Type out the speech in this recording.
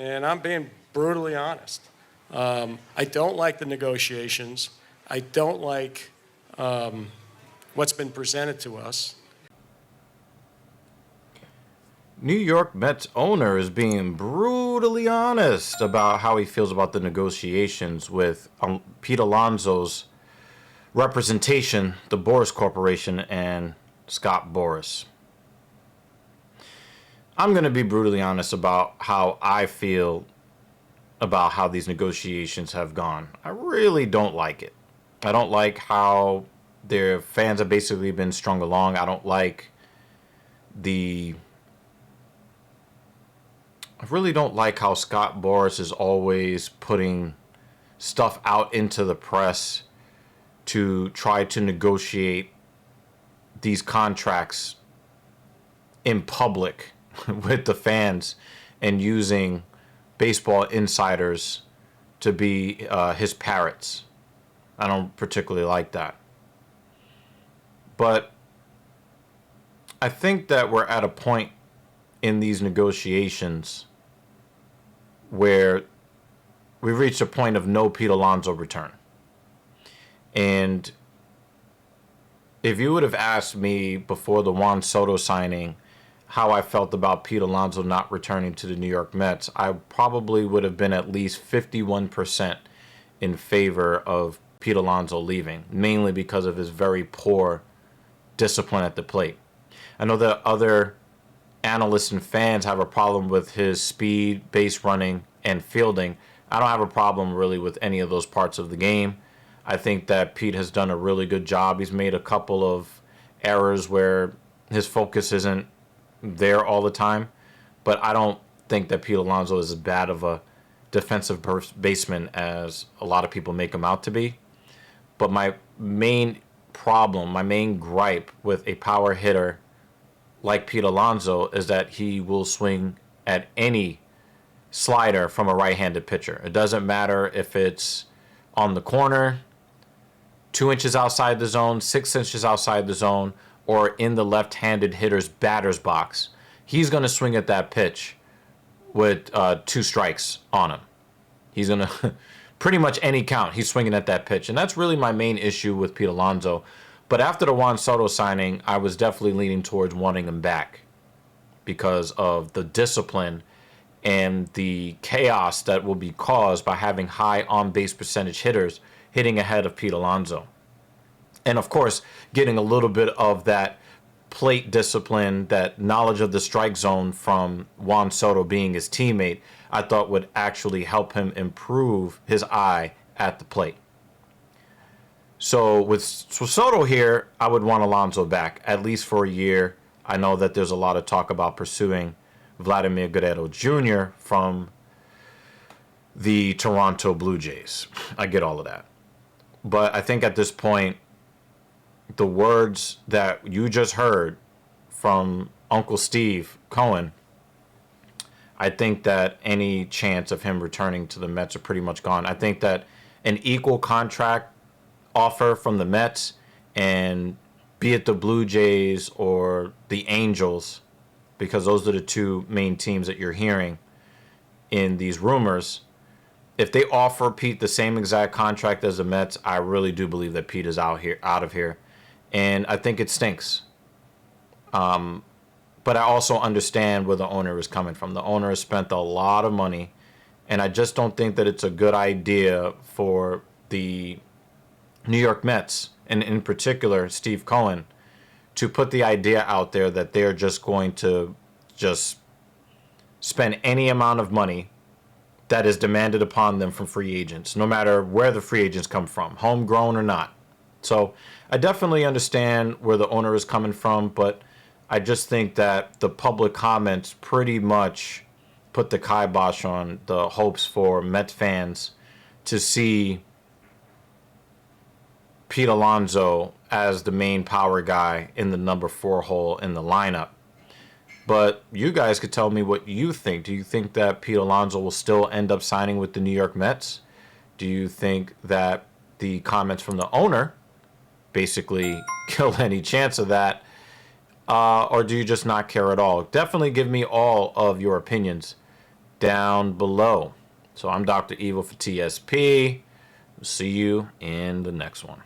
and I'm being brutally honest. I don't like the negotiations. I don't like what's been presented to us. New York Mets owner is being brutally honest about how he feels about the negotiations with Pete Alonso's representation, the Boras Corporation, and Scott Boras. I'm going to be brutally honest about how I feel about how these negotiations have gone. I really don't like it. I don't like how their fans have basically been strung along. I don't like I really don't like how Scott Boras is always putting stuff out into the press to try to negotiate these contracts in public with the fans and using baseball insiders to be his parrots. I don't particularly like that. But I think that we're at a point in these negotiations where we've reached a point of no Pete Alonso return. And if you would have asked me before the Juan Soto signing how I felt about Pete Alonso not returning to the New York Mets, I probably would have been at least 51% in favor of Pete Alonso leaving, mainly because of his very poor discipline at the plate. I know that other analysts and fans have a problem with his speed, base running, and fielding. I don't have a problem really with any of those parts of the game. I think that Pete has done a really good job. He's made a couple of errors where his focus isn't there all the time, but I don't think that Pete Alonso is as bad of a defensive baseman as a lot of people make him out to be. But my main problem, my main gripe with a power hitter like Pete Alonso is that he will swing at any slider from a right-handed pitcher. It doesn't matter if it's on the corner, 2 inches outside the zone, 6 inches outside the zone, or in the left-handed hitter's batter's box. He's going to swing at that pitch with 2 strikes on him. He's going to, pretty much any count, he's swinging at that pitch. And that's really my main issue with Pete Alonso. But after the Juan Soto signing, I was definitely leaning towards wanting him back because of the discipline and the chaos that will be caused by having high on-base percentage hitters hitting ahead of Pete Alonso. And, of course, getting a little bit of that plate discipline, that knowledge of the strike zone from Juan Soto being his teammate, I thought would actually help him improve his eye at the plate. So with Soto here, I would want Alonso back, at least for a year. I know that there's a lot of talk about pursuing Vladimir Guerrero Jr. from the Toronto Blue Jays. I get all of that. But I think at this point, the words that you just heard from Uncle Steve Cohen, I think that any chance of him returning to the Mets are pretty much gone. I think that an equal contract offer from the Mets, and be it the Blue Jays or the Angels, because those are the two main teams that you're hearing in these rumors, if they offer Pete the same exact contract as the Mets, I really do believe that Pete is out of here. And I think it stinks. But I also understand where the owner is coming from. The owner has spent a lot of money, and I just don't think that it's a good idea for the New York Mets, and in particular Steve Cohen, to put the idea out there that they're just going to just spend any amount of money that is demanded upon them from free agents, no matter where the free agents come from, homegrown or not. So I definitely understand where the owner is coming from, but I just think that the public comments pretty much put the kibosh on the hopes for Met fans to see Pete Alonso as the main power guy in the number 4 hole in the lineup. But you guys could tell me what you think. Do you think that Pete Alonso will still end up signing with the New York Mets? Do you think that the comments from the owner basically kill any chance of that? Or do you just not care at all? Definitely give me all of your opinions down below. So I'm Dr. Evil for TSP. See you in the next one.